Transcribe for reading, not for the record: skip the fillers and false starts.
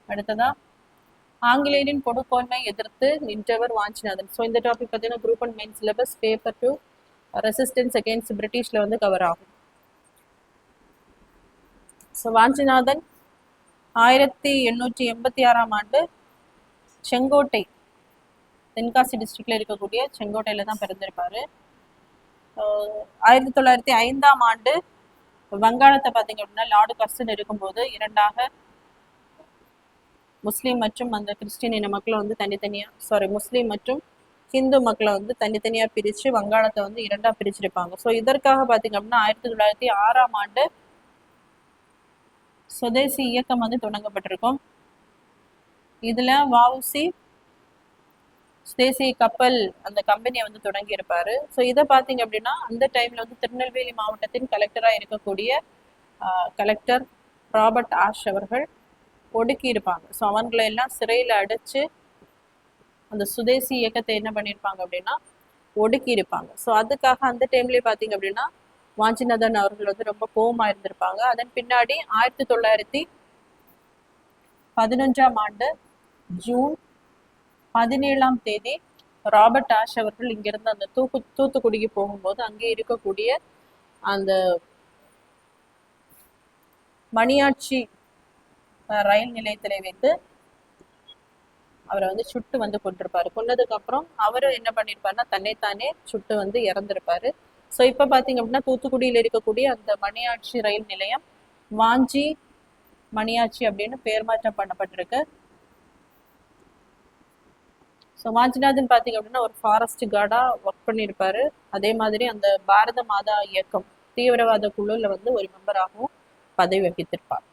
அடுத்ததா ஆங்கிலேயரின் கொடுங்கோன்மை எதிர்த்து நின்றவர் வாஞ்சிநாதன். ஸோ இந்த டாபிக் பார்த்தீங்கன்னா group and main syllabus paper 2 resistance against பிரிட்டிஷ்ல வந்து கவர் ஆகும். ஸோ வாஞ்சிநாதன் 1886ஆம் ஆண்டு செங்கோட்டை, தென்காசி டிஸ்ட்ரிக்ட்ல இருக்கக்கூடிய செங்கோட்டையில தான் பிறந்திருப்பாரு. 1905ஆம் ஆண்டு வங்காளத்தை பார்த்தீங்க அப்படின்னா லார்டு கர்சன் இருக்கும்போது இரண்டாக முஸ்லீம் மற்றும் அந்த கிறிஸ்டின் இன மக்களை வந்து முஸ்லீம் மற்றும் ஹிந்து மக்களை வந்து தனித்தனியாக பிரித்து வங்காளத்தை வந்து இரண்டாக பிரிச்சிருப்பாங்க. ஸோ இதற்காக பார்த்தீங்க அப்படின்னா 1906ஆம் ஆண்டு சுதேசி இயக்கம் வந்து தொடங்கப்பட்டிருக்கும். இதில் வஉசி சுதேசி கப்பல் அந்த கம்பெனியை வந்து தொடங்கி இருப்பாரு. ஸோ இதை பார்த்தீங்க அப்படின்னா அந்த டைம்ல வந்து திருநெல்வேலி மாவட்டத்தின் கலெக்டராக இருக்கக்கூடிய கலெக்டர் ராபர்ட் ஆஷ் அவர்கள் ஒடுக்கி இருப்பாங்க. ஸோ அவங்களை எல்லாம் சிறையில் அடைச்சு அந்த சுதேசி இயக்கத்தை என்ன பண்ணியிருப்பாங்க அப்படின்னா ஒடுக்கி இருப்பாங்க. ஸோ அதுக்காக அந்த டைம்லேயே பார்த்தீங்க அப்படின்னா வாஞ்சிநாதன் அவர்கள் வந்து ரொம்ப கோபமாக இருந்திருப்பாங்க. அதன் பின்னாடி 1911ஆம் ஆண்டு ஜூன் 17ஆம் தேதி ராபர்ட் ஆஷ் அவர்கள் இங்கிருந்து அந்த தூத்துக்குடிக்கு போகும்போது அங்கே இருக்கக்கூடிய அந்த மணியாட்சி ரயில் நிலையத்திலே வைத்து அவரை வந்து சுட்டு வந்து கொண்டிருப்பாரு. கொன்னதுக்கு அப்புறம் அவரு என்ன பண்ணிருப்பாருன்னா தன்னைத்தானே சுட்டு வந்து இறந்திருப்பாரு. ஸோ இப்போ பார்த்தீங்க அப்படின்னா தூத்துக்குடியில் இருக்கக்கூடிய அந்த மணியாட்சி ரயில் நிலையம் வாஞ்சி மணியாட்சி அப்படின்னு பேர் மாற்றம் பண்ணப்பட்டிருக்கு. ஸோ வாஞ்சிநாதன் பார்த்தீங்க அப்படின்னா ஒரு ஃபாரஸ்ட் கார்டா ஒர்க் பண்ணியிருப்பாரு. அதே மாதிரி அந்த பாரத மாதா இயக்கம் தீவிரவாத குழுல வந்து ஒரு மெம்பராகவும் பதவி வகித்திருப்பார்.